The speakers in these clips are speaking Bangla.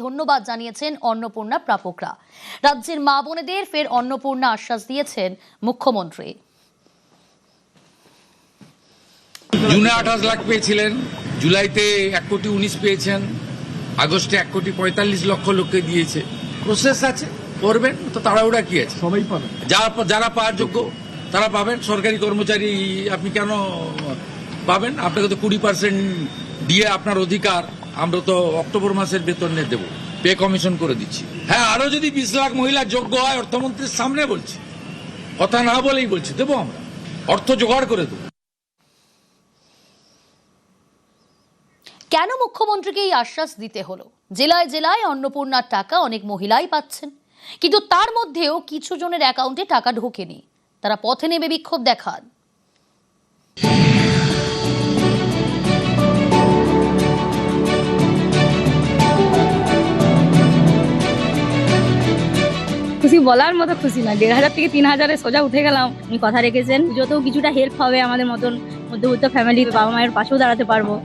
ধন্যবাদ জানিয়েছেন অন্নপূর্ণা প্রাপকরা। রাজ্যের মা বোনেদের ফের অন্নপূর্ণা আশ্বাস দিয়েছেন মুখ্যমন্ত্রী। জুনে 28 লাখ পেয়েছিলেন, জুলাইতে 1,19,00,000 পেয়েছেন, আগস্টে 1,45,00,000 লোককে দিয়েছে। প্রসেস আছে, করবেন তো, তাড়াহুড়া কি আছে? সবাই পাবেন, যারা পাওয়ার যোগ্য তারা পাবেন। সরকারি কর্মচারী আপনি কেন পাবেন? আপনাকে তো 20% দিয়ে আপনার অধিকার। আমরা তো অক্টোবর মাসের বেতনে দেবো, পে কমিশন করে দিচ্ছি। হ্যাঁ, আরো যদি 20 লাখ মহিলা যোগ্য হয়, অর্থমন্ত্রীর সামনে বলছি, কথা না বলেই বলছি, দেবো আমরা, অর্থ জোগাড় করে দেবো। কেন মুখ্যমন্ত্রীকে এই আশ্বাস দিতে হলো? জেলায় জেলায় অন্নপূর্ণার টাকা অনেক মহিলাই পাচ্ছেন, কিন্তু তার মধ্যেও কিছু জনের অ্যাকাউন্টে টাকা ঢোকেনি। তারা পথে নেমে বিক্ষোভ দেখান। খুশি বলার মতো খুশি না। 1,500 থেকে 3,000 সোজা উঠে গেলাম। উনি কথা রেখেছেন, যতও কিছুটা হেল্প হবে আমাদের মতন মধ্যবিত্ত ফ্যামিলি, বাবা মায়ের পাশেও দাঁড়াতে পারবো।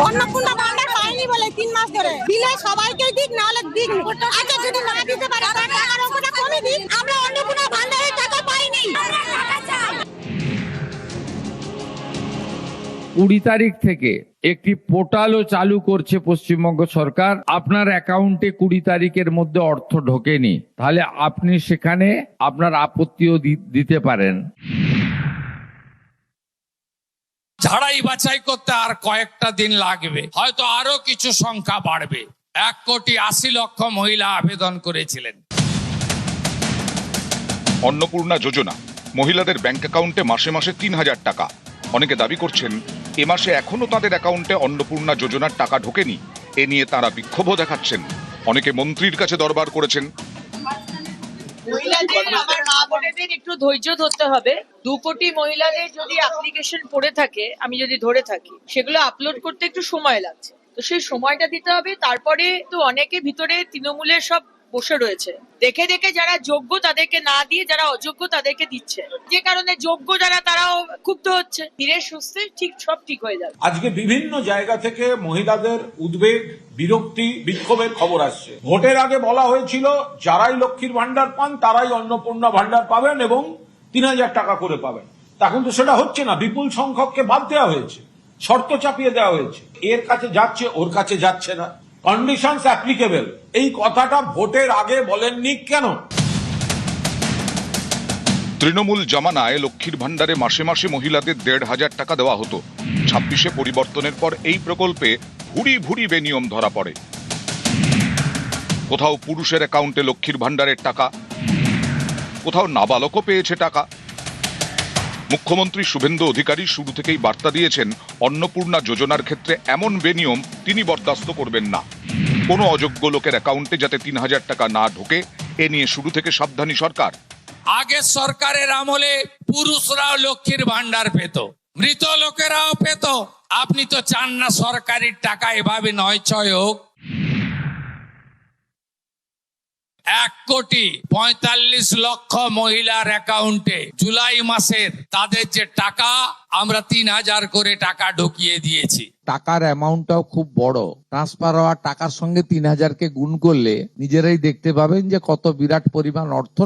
অন্নপূর্ণা ভান্ডার পাইনি বলে 3 মাস ধরে দিলে সবাইকে দিক, নাহলে দিক। আচ্ছা, যদি না দিতে পারে তার টাকার অঙ্কটা কমে দিক। আমরা অন্নপূর্ণা ভান্ডারের টাকা পাইনি। 20 তারিখ থেকে একটি পোর্টালও চালু করছে পশ্চিমবঙ্গ সরকার। আপনার অ্যাকাউন্টে 20 তারিখের মধ্যে অর্থ ঢোকেনি, তাহলে আপনি সেখানে আপনার আপত্তিও দিতে পারেন। ঝাড়াই বাছাই করতে আর কয়েকটা দিন লাগবে, হয়তো আরো কিছু সংখ্যা বাড়বে। 1,80,00,000 মহিলা আবেদন করেছিলেন। অন্নপূর্ণা যোজনা, মহিলাদের ব্যাংক অ্যাকাউন্টে মাসে মাসে 3,000 টাকা। অনেকে দাবি করছেন এ মাসে এখনো তাদের অ্যাকাউন্টে অন্নপূর্ণা যোজনার টাকা ঢোকেনি। এ নিয়ে তারা বিক্ষোভও দেখাচ্ছেন। অনেকে মন্ত্রীর কাছে দরবার করেছেন। মহিলাদের, আমার মা বোনেদের একটু ধৈর্য ধরতে হবে। 2 কোটি মহিলাদের যদি অ্যাপ্লিকেশন পড়ে থাকে, আমি যদি ধরে থাকি, সেগুলো আপলোড করতে একটু সময় লাগছে, তো সেই সময়টা দিতে হবে। তারপরে তো অনেকে ভিতরে তৃণমূলের সব বসে রয়েছে, দেখে দেখে যারা যোগ্য তাদেরকে না দিয়ে যারা অযোগ্য তাদেরকে দিচ্ছে, যে কারণে যোগ্য যারা তারাও ক্ষুব্ধ হচ্ছে। ধীরে সুস্থে সব ঠিক হয়ে যাবে। আজকে বিভিন্ন জায়গা থেকে মহিলাদের উদ্বেগ, বিরক্তি, বিক্ষোভের খবর আসছে। ভোটের আগে বলা হয়েছিল যারাই লক্ষ্মীর ভান্ডার পান তারাই অন্নপূর্ণা ভান্ডার পাবেন এবং 3,000 টাকা করে পাবেন। এখন তো সেটা হচ্ছে না, বিপুল সংখ্যককে বাদ দেওয়া হয়েছে, শর্ত চাপিয়ে দেওয়া হয়েছে। এর কাছে যাচ্ছে, ওর কাছে যাচ্ছে না। কন্ডিশনস অ্যাপ্লিকেবল, এই কথাটা ভোটের আগে বলেননি কেন? তৃণমূল জমানায় লক্ষ্মীর ভান্ডারে মাসে মাসে মহিলাদের 1,500 টাকা দেওয়া হতো। 26-এ পরিবর্তনের পর এই প্রকল্পে ভুরি ভুরি বেনিয়ম ধরা পড়ে। কোথাও পুরুষের অ্যাকাউন্টে লক্ষ্মীর ভান্ডারের টাকা, কোথাও নাবালকও পেয়েছে টাকা। মুখ্যমন্ত্রী শুভেন্দু অধিকারী শুরু থেকেই বার্তা দিয়েছেন, অন্নপূর্ণা যোজনার ক্ষেত্রে এমন বেনিয়ম তিনি বরদাস্ত করবেন না। কোনো অযোগ্য লোকের অ্যাকাউন্টে যাতে 3,000 টাকা না ঢোকে, এ নিয়ে শুরু থেকে সাবধানী সরকার। আগের সরকারের আমলে পুরুষরাও লক্ষ্মীর ভান্ডার পেত, মৃত লোকেরাও পেত। আপনি তো চান না সরকারের টাকা এভাবে 9-6 হোক। 1,45,00,000 মহিলার অ্যাকাউন্টে জুলাই মাসের তাদের যে টাকা, আমরা 3,000 করে টাকা ঢুকিয়ে দিয়েছি। টাকার অ্যামাউন্টটাও খুব বড়। ট্রান্সফার হওয়া টাকার সঙ্গে 3,000-কে গুণ করলে নিজেরাই দেখতে পাবেন যে কত বিরাট পরিমাণ অর্থ।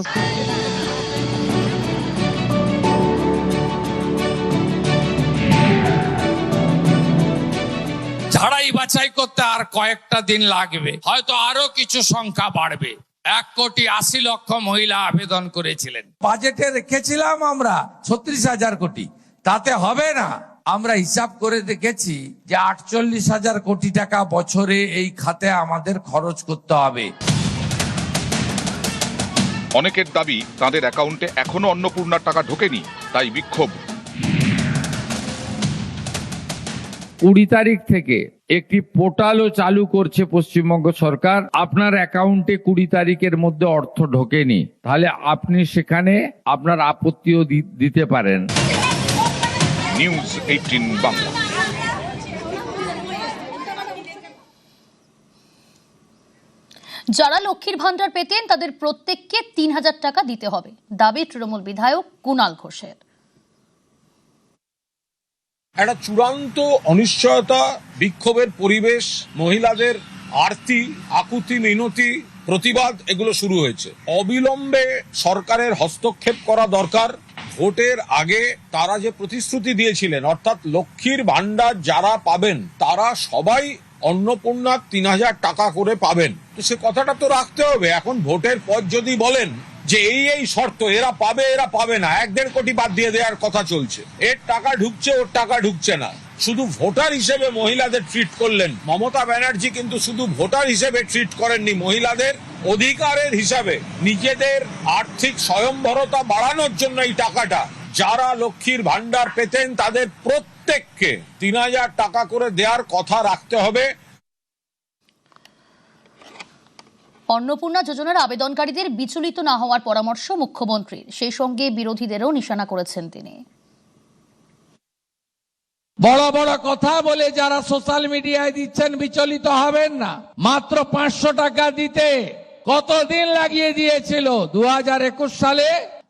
ঝাড়াই বাছাই করতে আর কয়েকটা দিন লাগবে, হয়তো আরো কিছু সংখ্যা বাড়বে। 1,80,00,000 মহিলা আবেদন করেছিলেন। বাজেটে রেখেছিলাম আমরা 36,000 কোটি, তাতে হবে না। আমরা হিসাব করে দেখেছি যে 48,000 কোটি টাকা বছরে এই খাতে আমাদের খরচ করতে হবে। অনেকের দাবি তাদের অ্যাকাউন্টে এখনো অন্নপূর্ণার টাকা ঢোকেনি, তাই বিক্ষোভ। 20 তারিখ থেকে একটি পোর্টালও চালু করছে পশ্চিমবঙ্গ সরকার। আপনার অ্যাকাউন্টে 20 তারিখের মধ্যে অর্থ ঢোকেনি, তাহলে আপনি সেখানে আপনার আপত্তিও দিতে পারেন। নিউজ 18 বাংলা। যারা লক্ষ্মীর ভান্ডার পেতেন তাদের প্রত্যেককে ৩,০০০ টাকা দিতে হবে, দাবি তৃণমূল বিধায়ক কুণাল ঘোষের। একটা চূড়ান্ত অনিশ্চয়তা, বিক্ষোভের পরিবেশ, মহিলাদের আরতি, আকুতি, মিনতি, প্রতিবাদ এগুলো শুরু হয়েছে। অবিলম্বে সরকারের হস্তক্ষেপ করা দরকার। ভোটের আগে তারা যে প্রতিশ্রুতি দিয়েছিলেন, অর্থাৎ লক্ষ্মীর ভান্ডার যারা পাবেন তারা সবাই অন্নপূর্ণা ৩,০০০ টাকা করে পাবেন, তো সে কথাটা তো রাখতে হবে। এখন ভোটের পর যদি বলেন যে এই শর্ত, এরা পাবে এরা পাবে না, ১-১.৫ কোটি বাদ দিয়ে দেওয়ার কথা চলছে, এর টাকা ঢুকছে ওর টাকা ঢুকছে না, শুধু ভোটার হিসেবে মহিলাদের ট্রিট করলেন। মমতা ব্যানার্জি কিন্তু শুধু ভোটার হিসেবে ট্রিট করেননি, মহিলাদের অধিকারের হিসাবে নিজেদের আর্থিক স্বয়ংভরতা বাড়ানোর জন্য এই টাকাটা যারা লক্ষ্মীর ভান্ডার পেতেন তাদের প্রত্যেককে ৩,০০০ টাকা করে দেওয়ার কথা রাখতে হবে। অন্নপূর্ণা যোজনার আবেদনকারীদের বিচলিত না হওয়ার পরামর্শ মুখ্যমন্ত্রীর, সেই সঙ্গে বিরোধীদেরও নিশানা করেছেন তিনি। বড় বড় কথা বলে যারা সোশ্যাল মিডিয়ায় দিচ্ছেন বিচলিত হবেন না। মাত্র 500 টাকা দিতে কতদিন লাগিয়ে দিয়েছিল 2021 সালে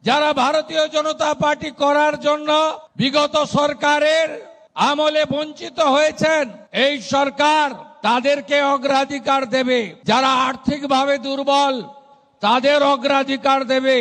যারা ভারতীয় জনতা পার্টি করার জন্য বিগত সরকারের আমলে বঞ্চিত হয়েছেন। এই সরকার তাদেরকে অগ্রাধিকার দেবে, যারা আর্থিকভাবে দুর্বল তাদের অগ্রাধিকার দেবে।